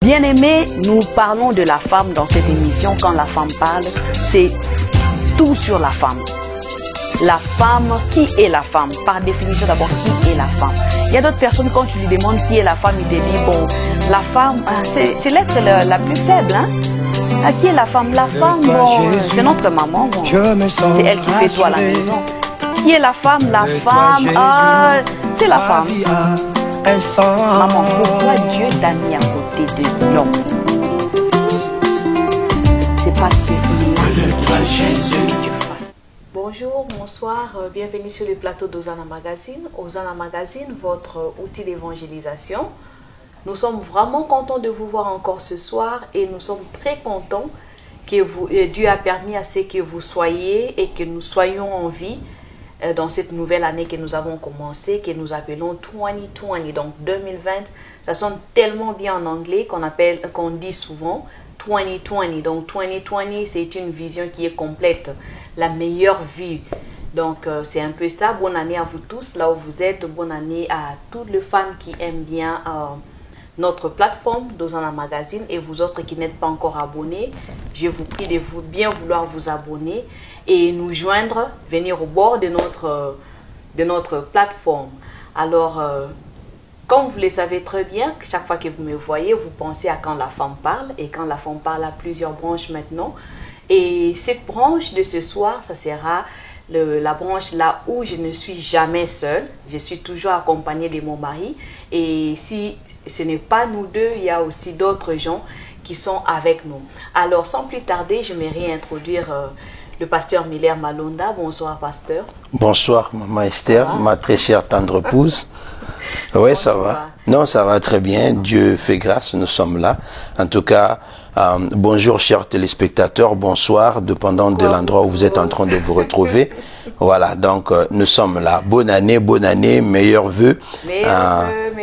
Bien-aimés, nous parlons de la femme dans cette émission. Quand la femme parle, c'est tout sur la femme. La femme, qui est la femme? Par définition d'abord, qui est la femme? Il y a d'autres personnes, quand tu lui demandes qui est la femme, ils te disent, bon, la femme, c'est l'être la plus faible, hein? Qui est la femme? La femme, bon, c'est notre maman, bon. C'est elle qui fait tout à la maison. Qui est la femme? La femme, c'est la femme. Maman, pourquoi Dieu t'a mis à côté de l'homme? C'est parce que Bonjour, bonsoir, bienvenue sur le plateau d'Hosanna Magazine. Hosanna Magazine, votre outil d'évangélisation. Nous sommes vraiment contents de vous voir encore ce soir et nous sommes très contents que Dieu a permis à ce que vous soyez et que nous soyons en vie dans cette nouvelle année que nous avons commencé, que nous appelons 2020, donc 2020. Ça sonne tellement bien en anglais qu'on dit souvent 2020. Donc 2020, c'est une vision qui est complète, la meilleure vie. Donc c'est un peu ça. Bonne année à vous tous, là où vous êtes. Bonne année à toutes les fans qui aiment bien notre plateforme d'Hosanna Magazine, et vous autres qui n'êtes pas encore abonnés, je vous prie de bien vouloir vous abonner et nous joindre, venir au bord de notre plateforme. Alors, comme vous le savez très bien, chaque fois que vous me voyez, vous pensez à Quand la femme parle, et Quand la femme parle a plusieurs branches maintenant. Et cette branche de ce soir, ça sera la branche là où je ne suis jamais seule. Je suis toujours accompagnée de mon mari. Et si ce n'est pas nous deux, il y a aussi d'autres gens qui sont avec nous. Alors, sans plus tarder, je vais réintroduire le pasteur Miller Malonda. Bonsoir, pasteur. Bonsoir, maman Esther, ma très chère tendre épouse. Oui, ça va. Non, ça va très bien. Dieu fait grâce, nous sommes là. En tout cas, bonjour, chers téléspectateurs. Bonsoir, dépendant de l'endroit où vous êtes en train de vous retrouver. Voilà, donc nous sommes là. Bonne année, meilleurs vœux.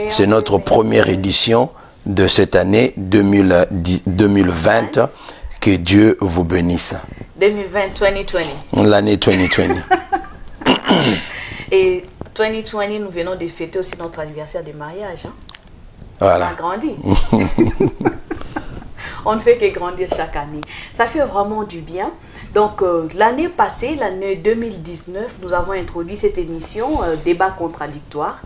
C'est notre première édition de cette année 2020. Que Dieu vous bénisse. 2020. L'année 2020. Et 2020, nous venons de fêter aussi notre anniversaire de mariage. Hein? Voilà. On a grandi. On ne fait que grandir chaque année. Ça fait vraiment du bien. Donc, l'année passée, l'année 2019, nous avons introduit cette émission, Débat contradictoire.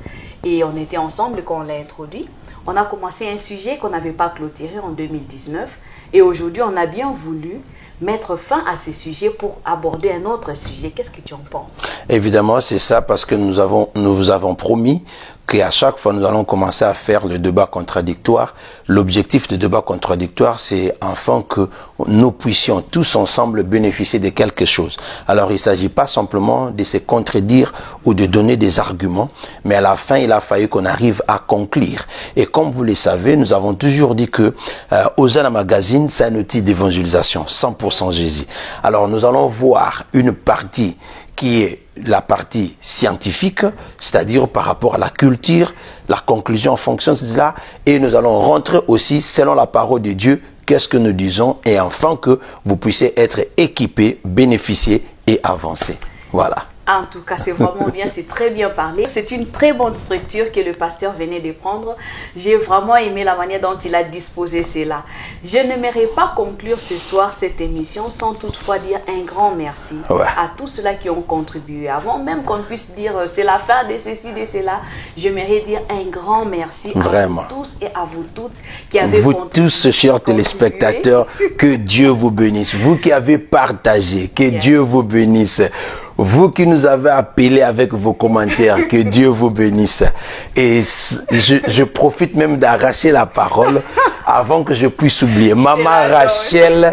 Et on était ensemble quand on l'a introduit. On a commencé un sujet qu'on n'avait pas clôturé en 2019. Et aujourd'hui, on a bien voulu mettre fin à ces sujets pour aborder un autre sujet. Qu'est-ce que tu en penses? Évidemment, c'est ça, parce que nous vous avons promis qu'à chaque fois, nous allons commencer à faire le débat contradictoire. L'objectif du débat contradictoire, c'est enfin que nous puissions tous ensemble bénéficier de quelque chose. Alors, il ne s'agit pas simplement de se contredire ou de donner des arguments, mais à la fin, il a fallu qu'on arrive à conclure. Et comme vous le savez, nous avons toujours dit que Hosanna Magazine, c'est un outil d'évangélisation, 100% Jésus. Alors, nous allons voir une partie qui est la partie scientifique, c'est-à-dire par rapport à la culture, la conclusion en fonction de cela, et nous allons rentrer aussi selon la parole de Dieu, qu'est-ce que nous disons, et enfin que vous puissiez être équipés, bénéficier et avancer. Voilà. En tout cas, c'est vraiment bien, c'est très bien parlé. C'est une très bonne structure que le pasteur venait de prendre. J'ai vraiment aimé la manière dont il a disposé cela. Je n'aimerais pas conclure ce soir cette émission sans toutefois dire un grand merci à tous ceux-là qui ont contribué. Avant même qu'on puisse dire c'est la fin de ceci, de cela, j'aimerais dire un grand merci vraiment à vous tous et à vous toutes qui avez contribué. Vous tous, chers téléspectateurs, que Dieu vous bénisse. Vous qui avez partagé, que Dieu vous bénisse. Vous qui nous avez appelés avec vos commentaires, que Dieu vous bénisse. Et je profite même d'arracher la parole avant que je puisse oublier. Maman Rachel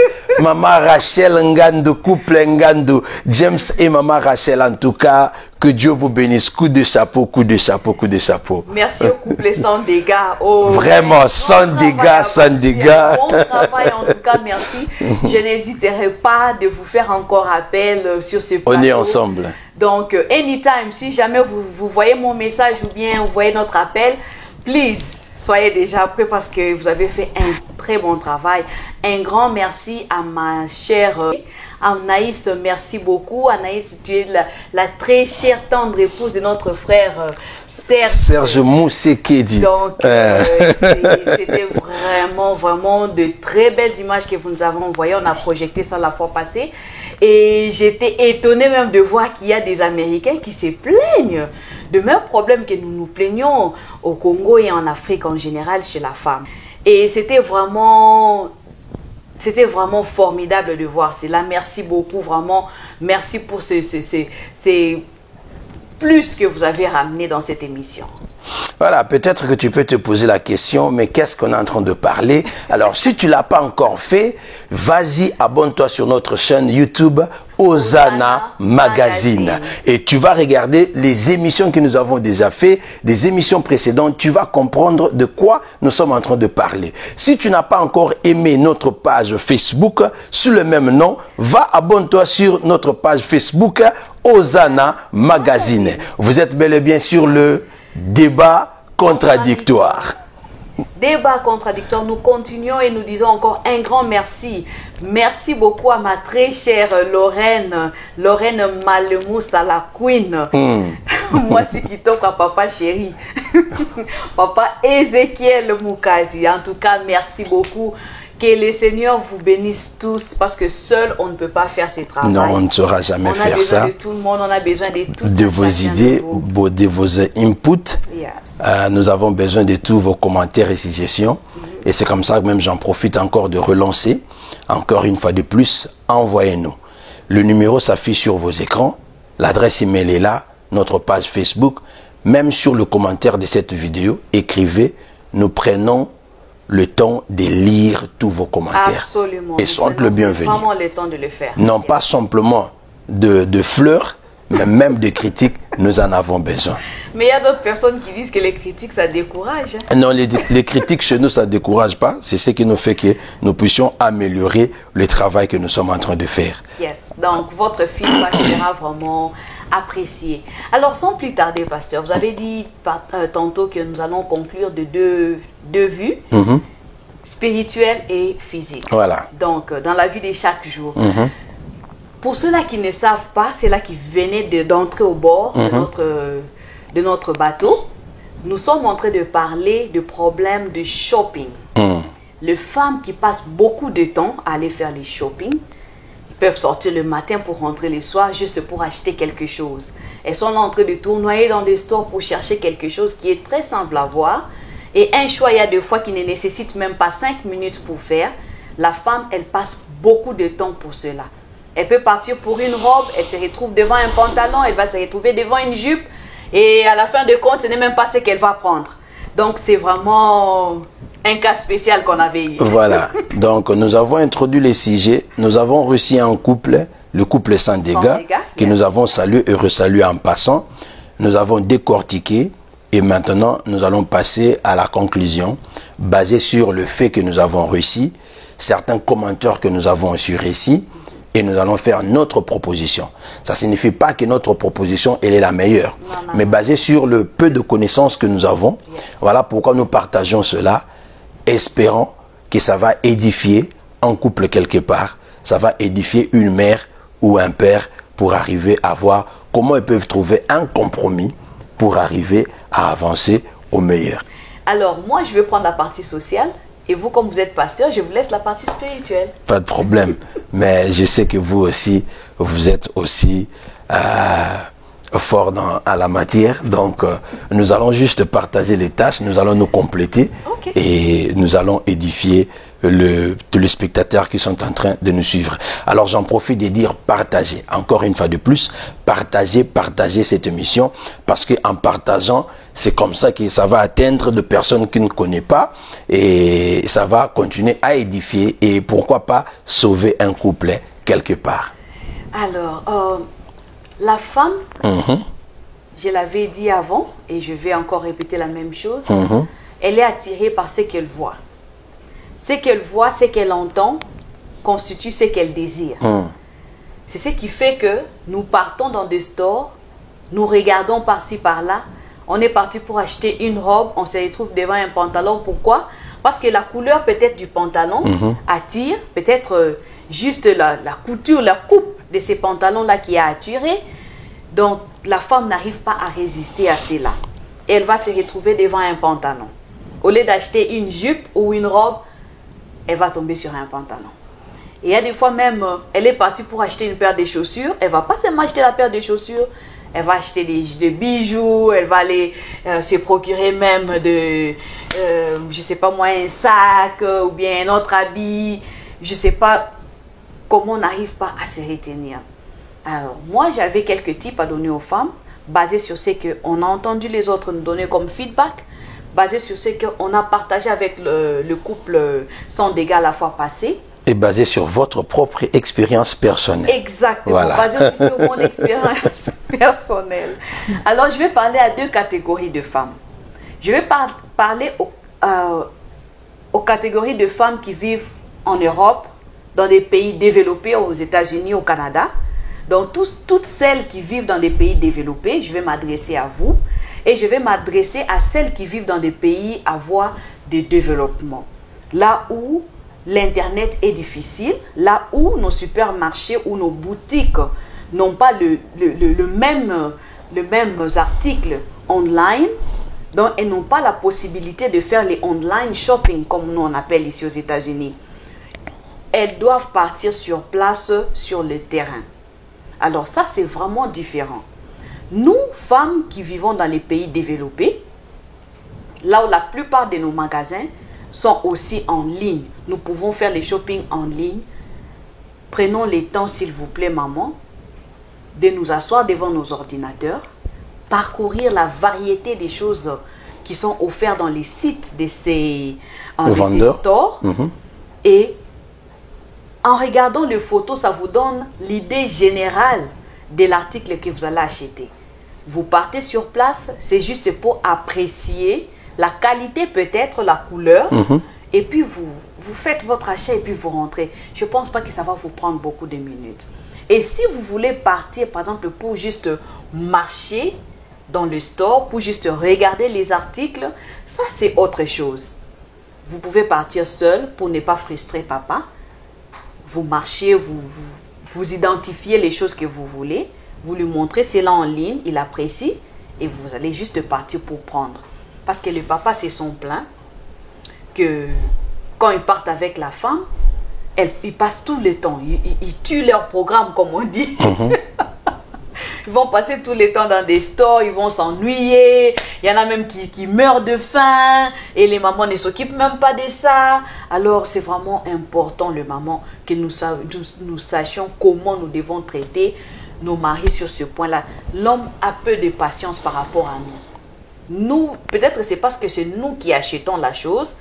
Ngando, couple Ngando, James et Maman Rachel, en tout cas, que Dieu vous bénisse. Coup de chapeau, coup de chapeau, coup de chapeau. Merci au couple sans dégâts. Oh, vraiment, sans dégâts, sans dégâts. Bon travail, en tout cas, merci. Je n'hésiterai pas de vous faire encore appel sur ce plateau. On est ensemble. Donc, anytime, si jamais vous voyez mon message ou bien vous voyez notre appel, please, soyez déjà prêts parce que vous avez fait un très bon travail. Un grand merci à ma chère Anaïs, merci beaucoup. Anaïs, tu es la très chère, tendre épouse de notre frère Serge Moussekedi. Donc, c'était vraiment de très belles images que vous nous avez envoyées. On a projeté ça la fois passée. Et j'étais étonnée même de voir qu'il y a des Américains qui se plaignent de mêmes problèmes que nous nous plaignons au Congo et en Afrique en général chez la femme. Et c'était vraiment formidable de voir cela. Merci beaucoup, vraiment. Merci pour ces plus que vous avez ramené dans cette émission. Voilà, peut-être que tu peux te poser la question, mais qu'est-ce qu'on est en train de parler? Alors, si tu ne l'as pas encore fait, vas-y, abonne-toi sur notre chaîne YouTube Hosanna Magazine. Et tu vas regarder les émissions que nous avons déjà fait, des émissions précédentes. Tu vas comprendre de quoi nous sommes en train de parler. Si tu n'as pas encore aimé notre page Facebook, sous le même nom, va abonne-toi sur notre page Facebook Hosanna Magazine. Vous êtes bel et bien sur le débat contradictoire. Débat contradictoire, nous continuons et nous disons encore un grand merci. Merci beaucoup à ma très chère Lorraine Malemoussa, la queen. Moi, c'est qui toque à papa chéri. Papa Ézéchiel Moukazi. En tout cas, merci beaucoup. Que le Seigneur vous bénisse tous parce que seul on ne peut pas faire ce travail. Non, on ne saura jamais faire ça. On a besoin de tout le monde, on a besoin de toutes de vos idées, de vos inputs. Yes. Nous avons besoin de tous vos commentaires et suggestions. Et c'est comme ça que même j'en profite encore de relancer. Encore une fois de plus, envoyez-nous. Le numéro s'affiche sur vos écrans. L'adresse email est là. Notre page Facebook. Même sur le commentaire de cette vidéo, écrivez. Nous prenons le temps de lire tous vos commentaires. Absolument. Et sont le bienvenu. Vraiment le temps de le faire. Non pas simplement de fleurs, mais même de critiques, nous en avons besoin. Mais il y a d'autres personnes qui disent que les critiques, ça décourage. Non, les critiques chez nous, ça ne décourage pas. C'est ce qui nous fait que nous puissions améliorer le travail que nous sommes en train de faire. Yes. Donc, votre feedback sera vraiment apprécié. Alors, sans plus tarder, pasteur, vous avez dit tantôt que nous allons conclure de deux vues, spirituelle et physique. Voilà. Donc, dans la vie de chaque jour. Pour ceux-là qui ne savent pas, ceux-là qui venaient d'entrer au bord de notre bateau, nous sommes en train de parler de problèmes de shopping. Les femmes qui passent beaucoup de temps à aller faire les shopping, peuvent sortir le matin pour rentrer le soir juste pour acheter quelque chose. Elles sont en train de tournoyer dans des stores pour chercher quelque chose qui est très simple à voir. Et un choix, il y a des fois qui ne nécessite même pas 5 minutes pour faire. La femme, elle passe beaucoup de temps pour cela. Elle peut partir pour une robe, elle se retrouve devant un pantalon, elle va se retrouver devant une jupe. Et à la fin de compte, ce n'est même pas ce qu'elle va prendre. Donc, c'est vraiment un cas spécial qu'on avait eu. Voilà. Donc, nous avons introduit les sujets. Nous avons reçu un couple, le couple sans dégâts, que nous avons salué et resalué en passant. Nous avons décortiqué et maintenant, nous allons passer à la conclusion basée sur le fait que nous avons reçu, certains commentaires que nous avons aussi reçus et nous allons faire notre proposition. Ça ne signifie pas que notre proposition elle est la meilleure, mais basée sur le peu de connaissances que nous avons. Voilà pourquoi nous partageons cela, espérant que ça va édifier un couple quelque part, ça va édifier une mère ou un père pour arriver à voir comment ils peuvent trouver un compromis pour arriver à avancer au meilleur. Alors, moi, je vais prendre la partie sociale et vous, comme vous êtes pasteur, je vous laisse la partie spirituelle. Pas de problème, mais je sais que vous aussi, vous êtes aussi fort à la matière, donc nous allons juste partager les tâches, nous allons nous compléter et nous allons édifier tous les spectateurs qui sont en train de nous suivre. Alors j'en profite de dire partager, encore une fois de plus, partager cette émission, parce qu'en partageant, c'est comme ça que ça va atteindre de personnes qui ne connaissent pas et ça va continuer à édifier et pourquoi pas sauver un couple quelque part. Alors, la femme, je l'avais dit avant et je vais encore répéter la même chose, elle est attirée par ce qu'elle voit. Ce qu'elle voit, ce qu'elle entend, constitue ce qu'elle désire. C'est ce qui fait que nous partons dans des stores, nous regardons par-ci, par-là, On est parti pour acheter une robe, on se retrouve devant un pantalon. Pourquoi? Parce que la couleur peut-être du pantalon attire, peut-être juste la couture, la coupe de ces pantalons-là qui a attiré. Donc, la femme n'arrive pas à résister à cela. Et elle va se retrouver devant un pantalon. Au lieu d'acheter une jupe ou une robe, elle va tomber sur un pantalon. Et il y a des fois même, elle est partie pour acheter une paire de chaussures. Elle ne va pas seulement acheter la paire de chaussures, elle va acheter des bijoux, elle va aller se procurer même je ne sais pas moi, un sac ou bien un autre habit. Je ne sais pas comment on n'arrive pas à se retenir. Alors, moi, j'avais quelques tips à donner aux femmes, basés sur ce qu'on a entendu les autres nous donner comme feedback, basés sur ce qu'on a partagé avec le couple sans dégâts la fois passée. Et basé sur votre propre expérience personnelle. Exactement, voilà. Basé aussi sur mon expérience personnelle. Alors, je vais parler à deux catégories de femmes. Je vais parler aux catégories de femmes qui vivent en Europe, dans des pays développés, aux États-Unis, au Canada. Donc, toutes celles qui vivent dans des pays développés, je vais m'adresser à vous. Et je vais m'adresser à celles qui vivent dans des pays à voie de développement. Là où l'Internet est difficile, là où nos supermarchés ou nos boutiques n'ont pas le même article online, donc elles n'ont pas la possibilité de faire les online shopping, comme nous on appelle ici aux États-Unis. Elles doivent partir sur place, sur le terrain. Alors ça, c'est vraiment différent. Nous, femmes qui vivons dans les pays développés, là où la plupart de nos magasins sont aussi en ligne. Nous pouvons faire les shopping en ligne. Prenons le temps, s'il vous plaît, maman, de nous asseoir devant nos ordinateurs, parcourir la variété des choses qui sont offertes dans les sites de ces stores. Et en regardant les photos, ça vous donne l'idée générale de l'article que vous allez acheter. Vous partez sur place, c'est juste pour apprécier la qualité, peut-être la couleur, et puis vous faites votre achat et puis vous rentrez. Je ne pense pas que ça va vous prendre beaucoup de minutes. Et si vous voulez partir, par exemple, pour juste marcher dans le store, pour juste regarder les articles, ça c'est autre chose. Vous pouvez partir seul pour ne pas frustrer papa. Vous marchez, vous identifiez les choses que vous voulez, vous lui montrez cela en ligne, il apprécie, et vous allez juste partir pour prendre. Parce que le papa se sont plaints que quand ils partent avec la femme, ils passent tout le temps, ils tuent leur programme, comme on dit. Ils vont passer tout le temps dans des stores, ils vont s'ennuyer. Il y en a même qui meurent de faim et les mamans ne s'occupent même pas de ça. Alors, c'est vraiment important, le maman, que nous sachions comment nous devons traiter nos maris sur ce point-là. L'homme a peu de patience par rapport à nous. Nous, peut-être c'est parce que c'est nous qui achetons la chose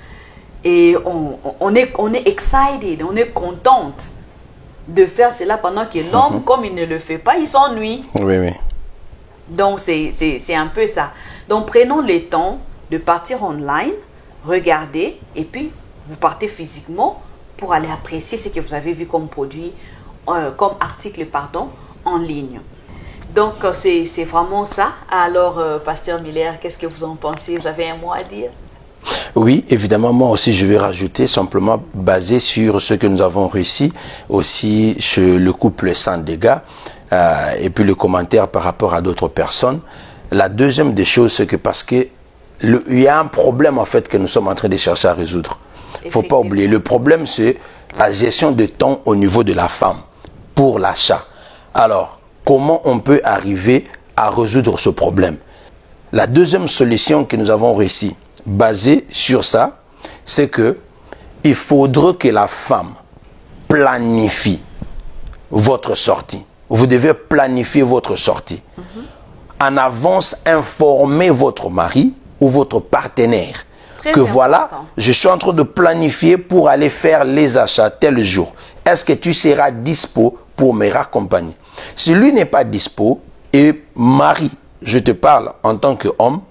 et on est excited, on est contente de faire cela pendant que l'homme, comme il ne le fait pas, il s'ennuie. Oui, oui. Donc, c'est un peu ça. Donc, prenons le temps de partir online, regarder, et puis vous partez physiquement pour aller apprécier ce que vous avez vu comme produit, comme article, pardon, en ligne. Donc, c'est vraiment ça. Alors, Pasteur Miller, qu'est-ce que vous en pensez? Vous avez un mot à dire? Oui, évidemment, moi aussi je vais rajouter, simplement basé sur ce que nous avons réussi, aussi chez le couple sans dégâts, et puis le commentaire par rapport à d'autres personnes. La deuxième des choses, c'est que parce que il y a un problème en fait que nous sommes en train de chercher à résoudre. Il ne faut pas oublier, le problème c'est la gestion de temps au niveau de la femme pour l'achat. Alors, comment on peut arriver à résoudre ce problème? La deuxième solution que nous avons réussi, basée sur ça, c'est que il faudrait que la femme planifie votre sortie. Vous devez planifier votre sortie. En avance, informer votre mari ou votre partenaire que voilà, je suis en train de planifier pour aller faire les achats tel jour. Est-ce que tu seras dispo pour me raccompagner? Si lui n'est pas dispo, et mari, je te parle en tant qu'homme,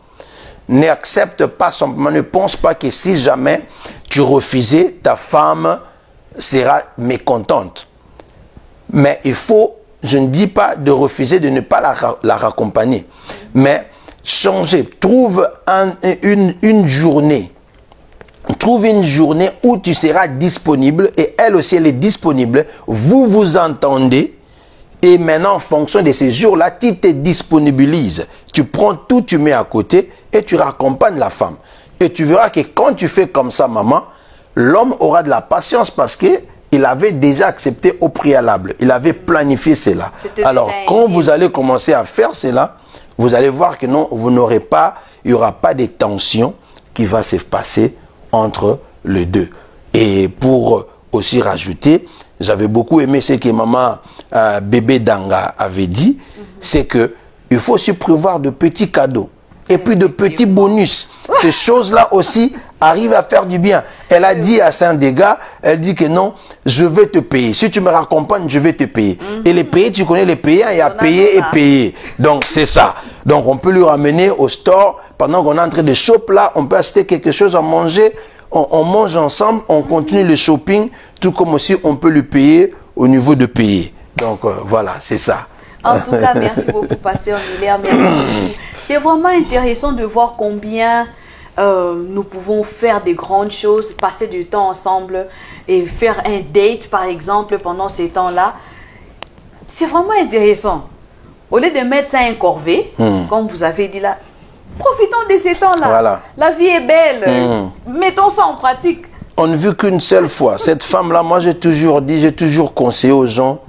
n'accepte pas simplement, ne pense pas que si jamais tu refusais, ta femme sera mécontente. Mais il faut, je ne dis pas de refuser, de ne pas la raccompagner. Mais changer. Trouve une journée. Trouve une journée où tu seras disponible et elle aussi, elle est disponible. Vous vous entendez. Et maintenant, en fonction de ces jours-là, tu te disponibilises. Tu prends tout, tu mets à côté et tu raccompagnes la femme. Et tu verras que quand tu fais comme ça, maman, l'homme aura de la patience parce qu'il avait déjà accepté au préalable. Il avait planifié cela. Alors, quand vous allez commencer à faire cela, vous allez voir que non, vous n'aurez pas, il n'y aura pas de tension qui va se passer entre les deux. Et pour aussi rajouter, j'avais beaucoup aimé ce que maman Bébé Danga avait dit, c'est que il faut aussi prévoir de petits cadeaux et puis de petits bonus. Ces choses-là aussi arrivent à faire du bien. Elle a dit à Saint-Dégât, elle dit que non, je vais te payer. Si tu me raccompagnes, je vais te payer. Et les payer, tu connais les payants, il y a payer et payer. Donc c'est ça. Donc on peut lui ramener au store, pendant qu'on est en train de choper là, on peut acheter quelque chose à manger, on mange ensemble, on continue le shopping, tout comme aussi on peut lui payer au niveau de payer. Donc voilà, c'est ça. En tout cas, merci beaucoup, Pasteur Miller. C'est vraiment intéressant de voir combien nous pouvons faire des grandes choses, passer du temps ensemble et faire un date, par exemple, pendant ces temps-là. C'est vraiment intéressant. Au lieu de mettre ça en corvée, comme vous avez dit là, profitons de ces temps-là. Voilà. La vie est belle. Mettons ça en pratique. On ne vit qu'une seule fois. Cette femme-là, moi j'ai toujours dit, j'ai toujours conseillé aux gens,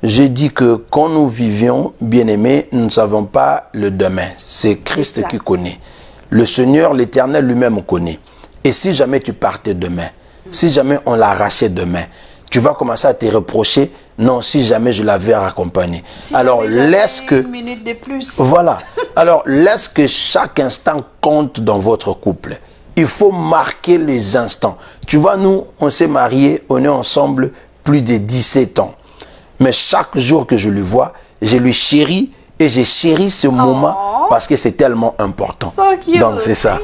j'ai dit que quand nous vivions, bien-aimés, nous ne savons pas le demain. C'est Christ qui connaît. Le Seigneur, l'Éternel lui-même connaît. Et si jamais tu partais demain, si jamais on l'arrachait demain, tu vas commencer à te reprocher, non, si jamais je l'avais raccompagné. Si alors laisse que... Une minute de plus. Voilà. Alors laisse que chaque instant compte dans votre couple. Il faut marquer les instants. Tu vois, nous, on s'est mariés, on est ensemble plus de 17 ans. Mais chaque jour que je le vois, je lui chéris et j'ai chéri ce moment parce que c'est tellement important. Donc c'est ça.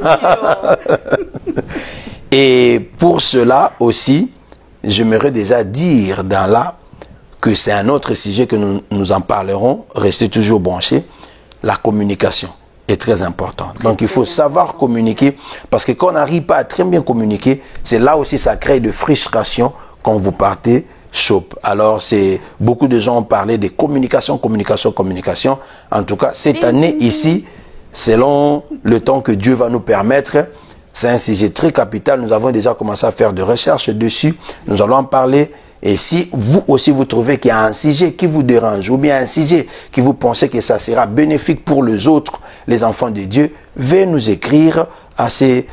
Et pour cela aussi, j'aimerais déjà dire dans là que c'est un autre sujet que nous en parlerons. Restez toujours branchés. La communication est très importante. Donc il faut savoir communiquer parce que quand on n'arrive pas à très bien communiquer, c'est là aussi ça crée de frustration quand vous partez shop. Alors c'est beaucoup de gens ont parlé de communication, communication, communication. En tout cas, cette année ici, selon le temps que Dieu va nous permettre, c'est un sujet très capital. Nous avons déjà commencé à faire des recherches dessus. Nous allons en parler. Et si vous aussi vous trouvez qu'il y a un sujet qui vous dérange ou bien un sujet qui vous pensez que ça sera bénéfique pour les autres, les enfants de Dieu, veuillez nous écrire à ces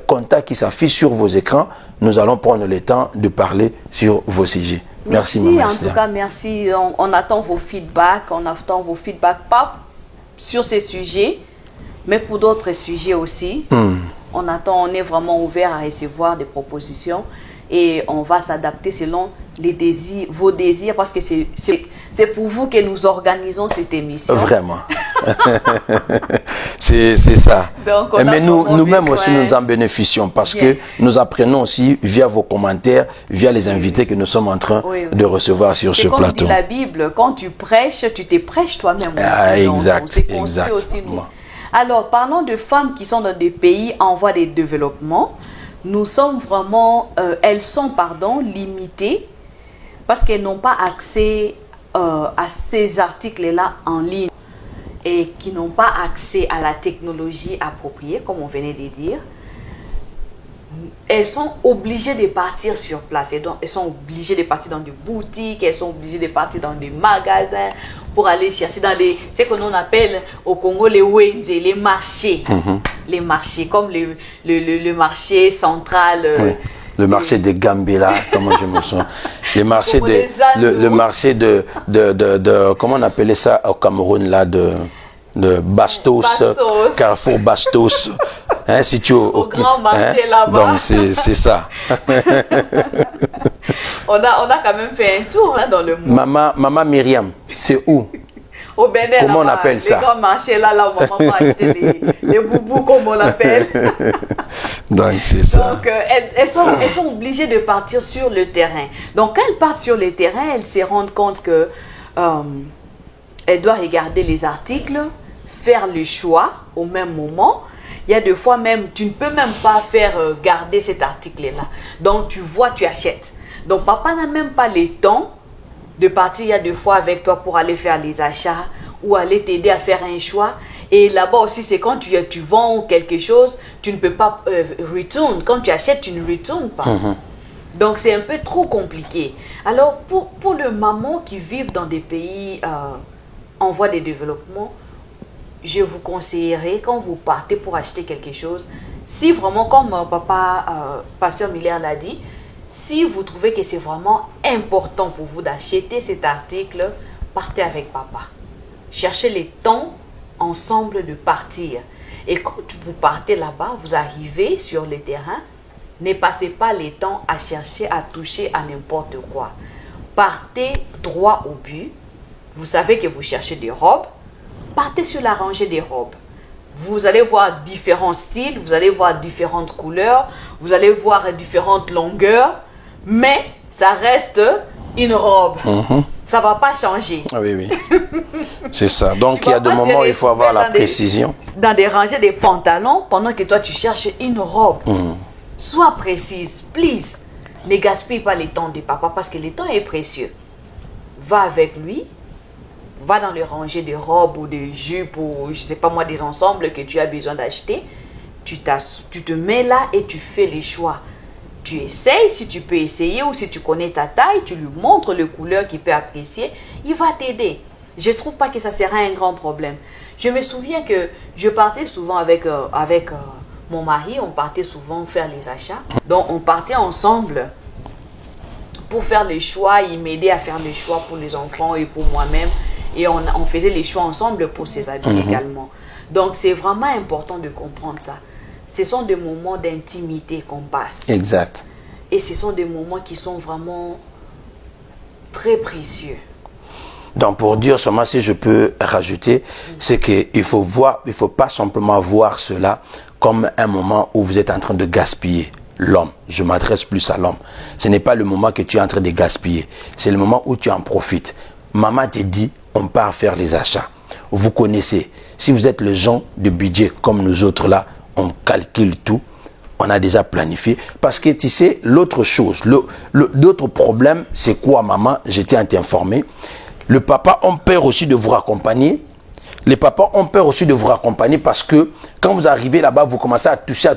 contacts qui s'affichent sur vos écrans. Nous allons prendre le temps de parler sur vos sujets. Merci Maman. En tout cas, merci. On attend vos feedbacks. On attend vos feedbacks, pas sur ces sujets, mais pour d'autres sujets aussi. On attend, on est vraiment ouvert à recevoir des propositions. Et on va s'adapter selon les désirs, vos désirs, parce que c'est pour vous que nous organisons cette émission. Vraiment. c'est ça. Donc, mais nous-mêmes aussi, nous en bénéficions parce que nous apprenons aussi via vos commentaires, via les invités que nous sommes en train de recevoir sur ce plateau. Comme dit la Bible, quand tu prêches, tu te prêches toi-même aussi. Ah, exact, Alors, parlons de femmes qui sont dans des pays en voie de développement. Nous sommes vraiment, elles sont limitées parce qu'elles n'ont pas accès à ces articles-là en ligne et qui n'ont pas accès à la technologie appropriée, comme on venait de dire. Elles sont obligées de partir sur place. Et donc, elles sont obligées de partir dans des boutiques, elles sont obligées de partir dans des magasins pour aller chercher dans ce que l'on appelle au Congo les wenze, les marchés. Les marchés, comme le marché central. Le marché de Gambela, comment je me sens. Le marché le marché de comment on appelait ça au Cameroun là, de Bastos, Carrefour Bastos. Hein, si tu au grand marché là-bas. Donc c'est ça. on a quand même fait un tour dans le monde. Maman Myriam, c'est où? Au Bénin, comment on appelle ça? Les grands marchés là où maman va acheter les boubous, comme on l'appelle. Donc c'est ça. Donc elles sont obligées de partir sur le terrain. Donc quand elles partent sur le terrain, elles se rendent compte que elles doivent regarder les articles, faire le choix au même moment. Il y a des fois même, tu ne peux même pas faire garder cet article-là. Donc, tu vois, tu achètes. Donc, papa n'a même pas le temps de partir, il y a des fois avec toi pour aller faire les achats ou aller t'aider à faire un choix. Et là-bas aussi, c'est quand tu vends quelque chose, tu ne peux pas return. Quand tu achètes, tu ne retournes pas. Donc, c'est un peu trop compliqué. Alors, pour les mamans qui vivent dans des pays en voie de développement, je vous conseillerais, quand vous partez pour acheter quelque chose, si vraiment, comme Pasteur Miller l'a dit, si vous trouvez que c'est vraiment important pour vous d'acheter cet article, partez avec papa. Cherchez le temps ensemble de partir. Et quand vous partez là-bas, vous arrivez sur le terrain, ne passez pas le temps à chercher, à toucher à n'importe quoi. Partez droit au but. Vous savez que vous cherchez des robes. Partez sur la rangée des robes. Vous allez voir différents styles, vous allez voir différentes couleurs, vous allez voir différentes longueurs, mais ça reste une robe. Ça ne va pas changer. Ah oui, oui. C'est ça. Donc, il y a des moments où il faut avoir la précision. Dans des rangées des pantalons, pendant que toi, tu cherches une robe. Sois précise, please. Ne gaspille pas le temps de papa parce que le temps est précieux. Va avec lui. Va dans les rangées de robes ou de jupes ou, je ne sais pas moi, des ensembles que tu as besoin d'acheter. Tu te mets là et tu fais les choix. Tu essayes, si tu peux essayer ou si tu connais ta taille, tu lui montres les couleurs qu'il peut apprécier. Il va t'aider. Je ne trouve pas que ça sera un grand problème. Je me souviens que je partais souvent avec mon mari. On partait souvent faire les achats. Donc, on partait ensemble pour faire les choix. Il m'aidait à faire les choix pour les enfants et pour moi-même. Et on faisait les choix ensemble pour ses habits également. Donc, c'est vraiment important de comprendre ça. Ce sont des moments d'intimité qu'on passe. Exact. Et ce sont des moments qui sont vraiment très précieux. Donc, pour dire seulement, si je peux rajouter, c'est qu'il ne faut pas simplement voir cela comme un moment où vous êtes en train de gaspiller l'homme. Je m'adresse plus à l'homme. Ce n'est pas le moment que tu es en train de gaspiller. C'est le moment où tu en profites. Maman te dit, on part faire les achats. Vous connaissez, si vous êtes le genre de budget comme nous autres là, on calcule tout, on a déjà planifié. Parce que tu sais, l'autre chose, l'autre problème, c'est quoi maman? J'étais à t'informer. Le papa ont peur aussi de vous raccompagner. Les papas ont peur aussi de vous raccompagner parce que quand vous arrivez là-bas, vous commencez à toucher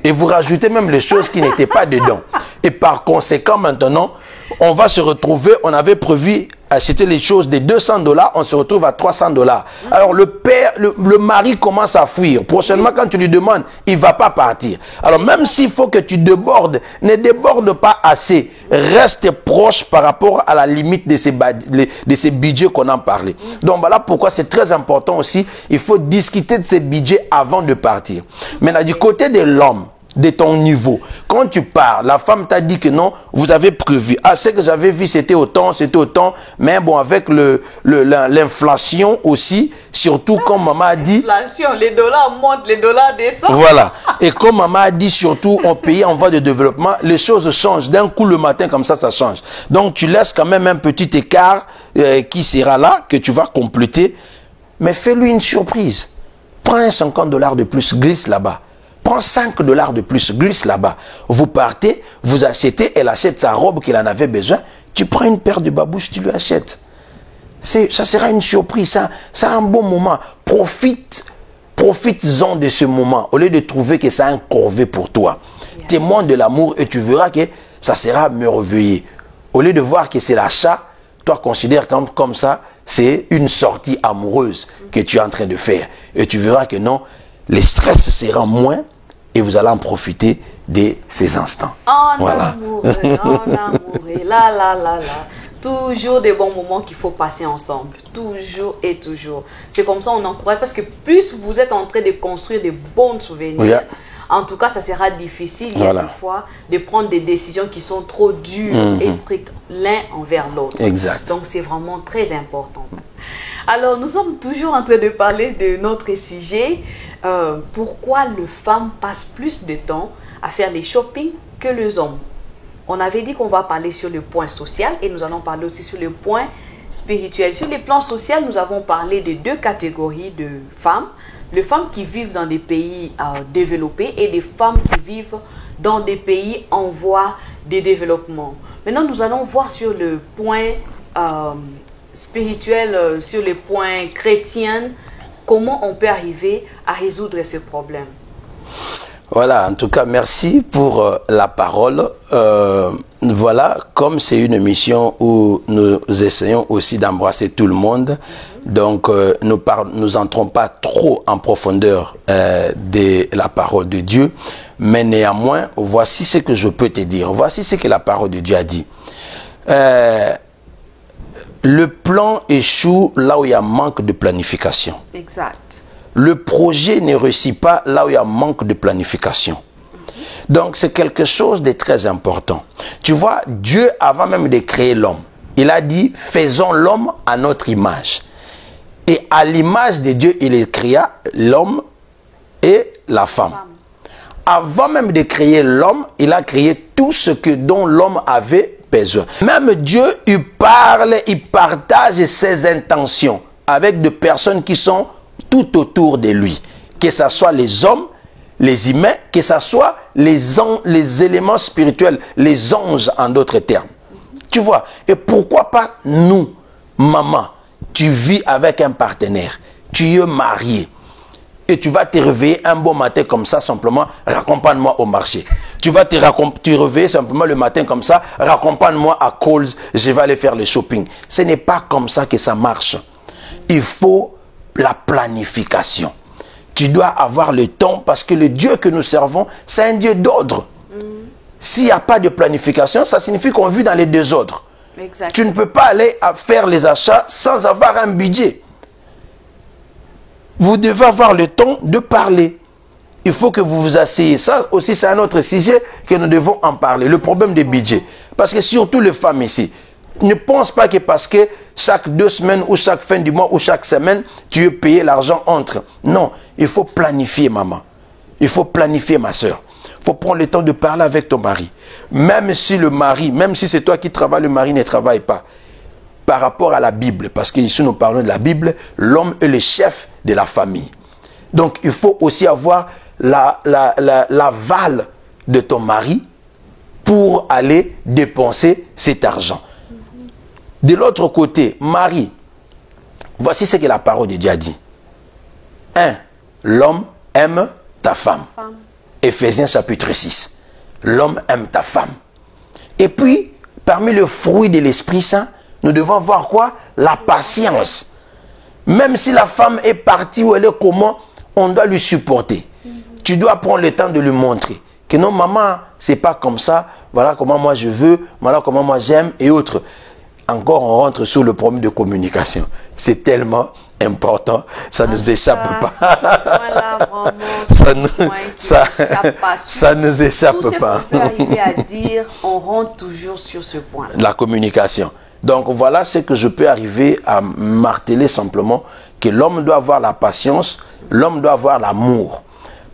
et vous rajoutez même les choses qui n'étaient pas dedans. Et par conséquent, maintenant, on va se retrouver, on avait prévu acheter les choses de $200, on se retrouve à $300. Alors le père, le mari commence à fuir. Prochainement, quand tu lui demandes, il ne va pas partir. Alors même s'il faut que tu débordes, ne déborde pas assez. Reste proche par rapport à la limite de ces budgets qu'on a parlé. Donc voilà pourquoi c'est très important aussi. Il faut discuter de ces budgets avant de partir. Maintenant, du côté de l'homme, de ton niveau. Quand tu pars, la femme t'a dit que non, vous avez prévu. Ah, ce que j'avais vu, c'était autant, mais bon, avec l'inflation aussi, surtout comme maman a dit... L'inflation, les dollars montent, les dollars descendent. Voilà. Et comme maman a dit, surtout en pays en voie de développement, les choses changent. D'un coup, le matin, comme ça change. Donc, tu laisses quand même un petit écart qui sera là, que tu vas compléter. Mais fais-lui une surprise. Prends un $50 de plus, glisse là-bas. Prends $5 de plus, glisse là-bas. Vous partez, vous achetez, elle achète sa robe qu'elle en avait besoin. Tu prends une paire de babouches, tu lui achètes. Ça sera une surprise, ça un bon moment. Profites-en de ce moment, au lieu de trouver que c'est un corvée pour toi. Yeah. Témoin de l'amour et tu verras que ça sera merveilleux. Au lieu de voir que c'est l'achat, toi considère comme ça, c'est une sortie amoureuse que tu es en train de faire. Et tu verras que non, le stress sera moins et vous allez en profiter de ces instants. Amoureux, là. Toujours des bons moments qu'il faut passer ensemble. Toujours et toujours. C'est comme ça on encourage parce que plus vous êtes en train de construire de bons souvenirs, yeah. En tout cas, ça sera difficile, il y a des fois, de prendre des décisions qui sont trop dures et strictes l'un envers l'autre. Exact. Donc, c'est vraiment très important. Alors, nous sommes toujours en train de parler de notre sujet. Pourquoi les femmes passent plus de temps à faire les shopping que les hommes? On avait dit qu'on va parler sur le point social et nous allons parler aussi sur le point spirituel. Sur le plan social, nous avons parlé de deux catégories de femmes. les femmes qui vivent dans des pays développés et des femmes qui vivent dans des pays en voie de développement. Maintenant, nous allons voir sur le point spirituel, sur le point chrétien, comment on peut arriver à résoudre ce problème. Voilà, en tout cas, merci pour la parole. Voilà, comme c'est une émission où nous essayons aussi d'embrasser tout le monde, donc nous entrons pas trop en profondeur de la parole de Dieu, mais néanmoins, voici ce que je peux te dire. Voici ce que la parole de Dieu a dit. Le plan échoue là où il y a manque de planification. Exact. Le projet ne réussit pas là où il y a manque de planification. Donc, c'est quelque chose de très important. Tu vois, Dieu, avant même de créer l'homme, il a dit, faisons l'homme à notre image. Et à l'image de Dieu, il créa l'homme et la femme. Avant même de créer l'homme, il a créé tout ce dont l'homme avait besoin. Même Dieu, il parle, il partage ses intentions avec des personnes qui sont tout autour de lui, que ce soit les hommes, les humains, que ce soit les éléments spirituels, les anges en d'autres termes. Tu vois, et pourquoi pas nous, maman, tu vis avec un partenaire, tu es marié, et tu vas te réveiller un bon matin comme ça, simplement, raccompagne-moi au marché. Tu vas te réveiller simplement le matin comme ça, raccompagne-moi à Coles, je vais aller faire le shopping. Ce n'est pas comme ça que ça marche. Il faut la planification. Tu dois avoir le temps parce que le Dieu que nous servons, c'est un Dieu d'ordre. S'il n'y a pas de planification, ça signifie qu'on vit dans les désordres. Exactement. Tu ne peux pas aller faire les achats sans avoir un budget. Vous devez avoir le temps de parler. Il faut que vous vous asseyez. Ça aussi, c'est un autre sujet que nous devons en parler. Le problème des budgets. Parce que surtout les femmes ici, ne pense pas que parce que chaque 2 semaines ou chaque fin du mois ou chaque semaine, tu veux payer l'argent entre. Non, il faut planifier, maman. Il faut planifier, ma soeur. Il faut prendre le temps de parler avec ton mari. Même si le mari, même si c'est toi qui travailles, le mari ne travaille pas. Par rapport à la Bible, parce qu'ici nous parlons de la Bible, l'homme est le chef de la famille. Donc il faut aussi avoir l'aval de ton mari pour aller dépenser cet argent. De l'autre côté, Marie, voici ce que la parole de Dieu a dit. 1. L'homme aime ta femme. Éphésiens chapitre 6. L'homme aime ta femme. Et puis, parmi le fruit de l'Esprit Saint, nous devons voir quoi? La patience. Même si la femme est partie ou elle est comment, on doit lui supporter. Tu dois prendre le temps de lui montrer que non, maman, c'est pas comme ça. Voilà comment moi je veux, voilà comment moi j'aime et autres. Encore, on rentre sur le problème de communication. C'est tellement important, ça ne nous échappe pas. Ça ne nous échappe Tout ce pas. qu'on peut arriver à dire, on rentre toujours sur ce point. La communication. Donc voilà ce que je peux arriver à marteler simplement, que l'homme doit avoir la patience, l'homme doit avoir l'amour.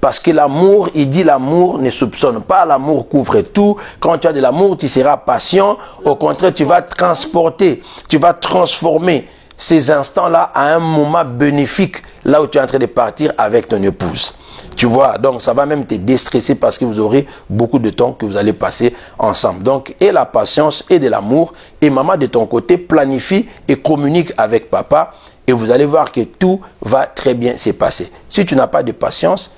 Parce que l'amour, il dit l'amour ne soupçonne pas, l'amour couvre tout. Quand tu as de l'amour, tu seras patient. Au contraire, tu vas transporter, tu vas transformer ces instants-là à un moment bénéfique, là où tu es en train de partir avec ton épouse. Tu vois, donc ça va même te déstresser parce que vous aurez beaucoup de temps que vous allez passer ensemble. Donc, et la patience et de l'amour. Et maman, de ton côté, planifie et communique avec papa. Et vous allez voir que tout va très bien se passer. Si tu n'as pas de patience,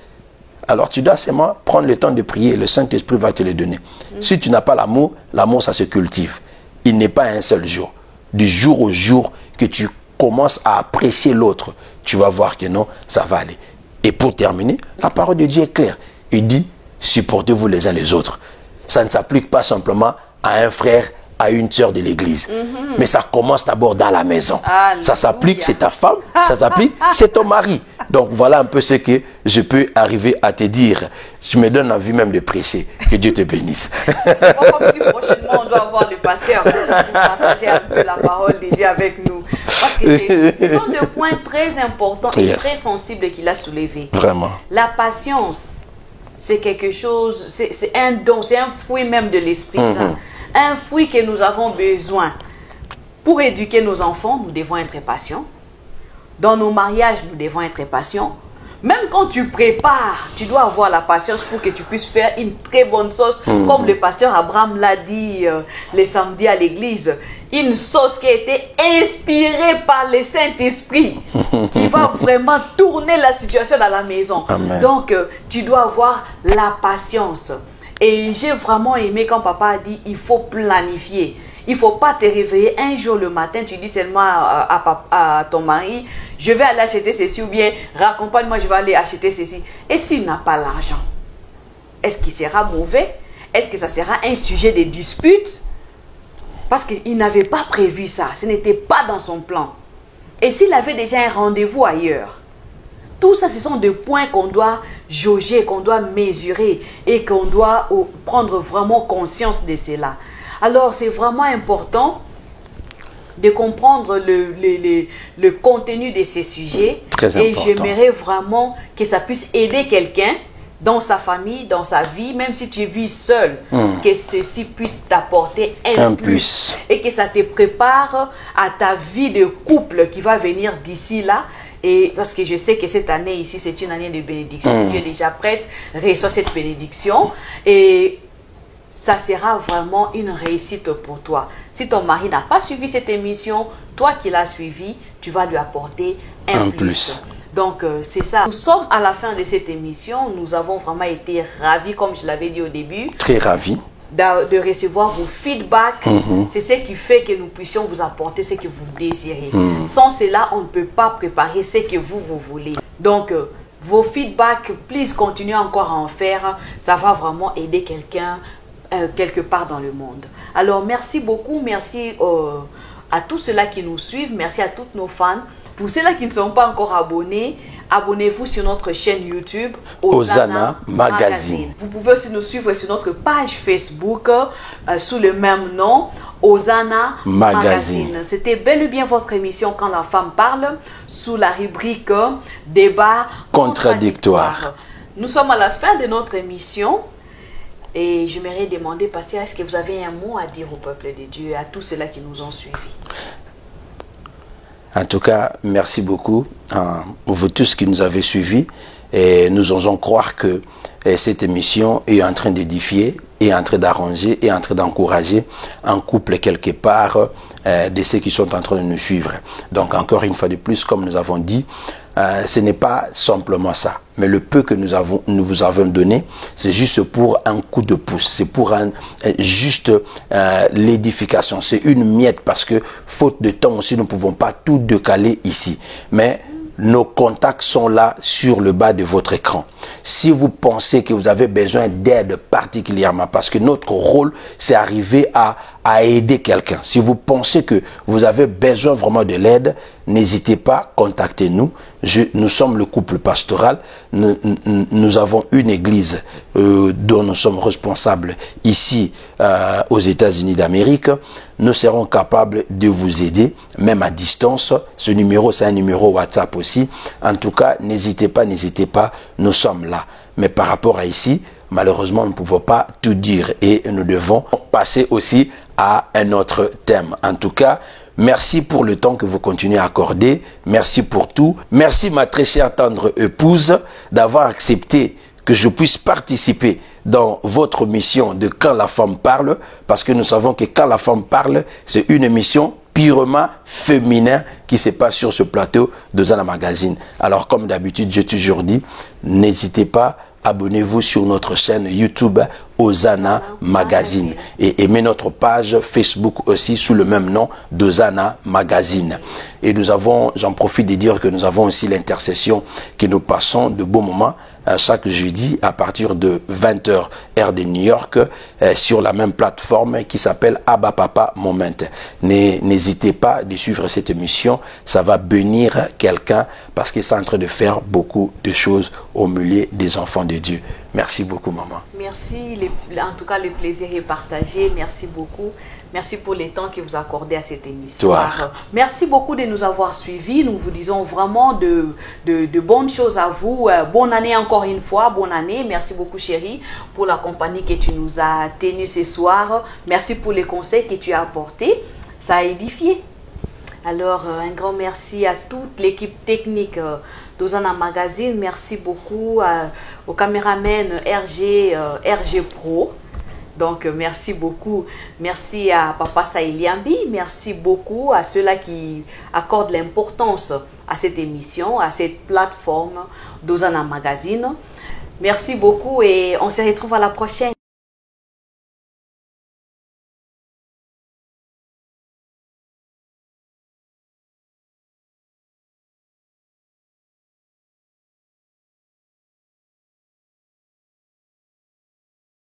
alors tu dois seulement prendre le temps de prier. Le Saint-Esprit va te le donner. Si tu n'as pas l'amour, l'amour, ça se cultive. Il n'est pas un seul jour. Du jour au jour que tu commences à apprécier l'autre, tu vas voir que non, ça va aller. Et pour terminer, la parole de Dieu est claire. Il dit, supportez-vous les uns les autres. Ça ne s'applique pas simplement à un frère, à une sœur de l'église. Mais ça commence d'abord dans la maison. Alléluia. Ça s'applique, c'est ta femme. Ça s'applique, c'est ton mari. Donc voilà un peu ce que je peux arriver à te dire. Je me donne envie même de prêcher. Que Dieu te bénisse. C'est pas comme si prochainement on doit avoir le pasteur pour partager un peu la parole de Dieu avec nous. Parce que ce sont des points très importants et très sensibles qu'il a soulevés. Vraiment. La patience, c'est quelque chose, c'est un don, c'est un fruit même de l'Esprit Saint. Un fruit que nous avons besoin. Pour éduquer nos enfants, nous devons être patients. Dans nos mariages, nous devons être patients. Même quand tu prépares, tu dois avoir la patience pour que tu puisses faire une très bonne sauce. Comme le pasteur Abraham l'a dit les samedis à l'église. Une sauce qui a été inspirée par le Saint-Esprit. Qui va vraiment tourner la situation dans la maison. Amen. Donc, tu dois avoir la patience. Et j'ai vraiment aimé quand papa a dit, il faut planifier. Il ne faut pas te réveiller un jour le matin, tu dis seulement à ton mari, je vais aller acheter ceci ou bien raccompagne-moi, je vais aller acheter ceci. Et s'il n'a pas l'argent, est-ce qu'il sera mauvais? Est-ce que ça sera un sujet de dispute? Parce qu'il n'avait pas prévu ça, ce n'était pas dans son plan. Et s'il avait déjà un rendez-vous ailleurs, tout ça, ce sont des points qu'on doit jauger, qu'on doit mesurer et qu'on doit prendre vraiment conscience de cela. Alors, c'est vraiment important de comprendre le contenu de ces sujets. Très et important. j'aimerais vraiment que ça puisse aider quelqu'un dans sa famille, dans sa vie, même si tu vis seul, que ceci puisse t'apporter un plus. Et que ça te prépare à ta vie de couple qui va venir d'ici là. Et parce que je sais que cette année ici, c'est une année de bénédiction. Si tu es déjà prête, reçois cette bénédiction. Et ça sera vraiment une réussite pour toi. Si ton mari n'a pas suivi cette émission, toi qui l'as suivi, tu vas lui apporter un plus. Donc, c'est ça. Nous sommes à la fin de cette émission. Nous avons vraiment été ravis, comme je l'avais dit au début. Très ravis. De recevoir vos feedbacks. C'est ce qui fait que nous puissions vous apporter ce que vous désirez. Sans cela, on ne peut pas préparer ce que vous voulez. Donc, vos feedbacks, please, continuez encore à en faire. Ça va vraiment aider quelqu'un quelque part dans le monde. Alors, merci beaucoup. Merci à tous ceux-là qui nous suivent. Merci à tous nos fans. Pour ceux-là qui ne sont pas encore abonnés, abonnez-vous sur notre chaîne YouTube Hosanna Magazine. Vous pouvez aussi nous suivre sur notre page Facebook sous le même nom, Hosanna Magazine. C'était bel et bien votre émission Quand la femme parle, sous la rubrique Débat contradictoire. Nous sommes à la fin de notre émission. Et j'aimerais demander, pasteur, est-ce que vous avez un mot à dire au peuple de Dieu et à tous ceux-là qui nous ont suivis? En tout cas, merci beaucoup à vous tous qui nous avez suivis. Et nous osons croire que cette émission est en train d'édifier, est en train d'arranger, est en train d'encourager un couple quelque part de ceux qui sont en train de nous suivre. Donc encore une fois de plus, comme nous avons dit, ce n'est pas simplement ça. Mais le peu que nous vous avons donné, c'est juste pour un coup de pouce. C'est pour juste l'édification. C'est une miette parce que, faute de temps aussi, nous ne pouvons pas tout décaler ici. Mais nos contacts sont là sur le bas de votre écran. Si vous pensez que vous avez besoin d'aide particulièrement, parce que notre rôle, c'est arriver à aider quelqu'un. Si vous pensez que vous avez besoin vraiment de l'aide, n'hésitez pas, contactez-nous. Nous sommes le couple pastoral. Nous avons une église dont nous sommes responsables ici aux États-Unis d'Amérique. Nous serons capables de vous aider, même à distance. Ce numéro, c'est un numéro WhatsApp aussi. En tout cas, n'hésitez pas, nous sommes là. Mais par rapport à ici, malheureusement, nous ne pouvons pas tout dire et nous devons passer aussi à un autre thème. En tout cas, merci pour le temps que vous continuez à accorder. Merci pour tout. Merci, ma très chère tendre épouse, d'avoir accepté que je puisse participer dans votre mission de Quand la femme parle, parce que nous savons que Quand la femme parle, c'est une émission purement féminin qui se passe sur ce plateau de Hosanna Magazine. Alors, comme d'habitude, j'ai toujours dit, n'hésitez pas, abonnez-vous sur notre chaîne YouTube Hosanna Magazine et aimez notre page Facebook aussi sous le même nom d'Hosanna Magazine. Et nous avons, j'en profite de dire que nous avons aussi l'intercession que nous passons de beaux moments chaque jeudi à partir de 20h heure de New York sur la même plateforme qui s'appelle Abba Papa Moment. N'hésitez pas de suivre cette émission, ça va bénir quelqu'un parce que c'est en train de faire beaucoup de choses au milieu des enfants de Dieu. Merci beaucoup, maman. Merci, en tout cas le plaisir est partagé, merci beaucoup. Merci pour les temps que vous accordez à cette émission. Merci beaucoup de nous avoir suivis. Nous vous disons vraiment de bonnes choses à vous. Bonne année encore une fois. Bonne année. Merci beaucoup, chérie, pour la compagnie que tu nous as tenue ce soir. Merci pour les conseils que tu as apportés. Ça a édifié. Alors, un grand merci à toute l'équipe technique d'Ozana Magazine. Merci beaucoup au caméraman RG Pro. Donc, merci beaucoup. Merci à Papa Saïliambi. Merci beaucoup à ceux-là qui accordent l'importance à cette émission, à cette plateforme d'Ozana Magazine. Merci beaucoup et on se retrouve à la prochaine.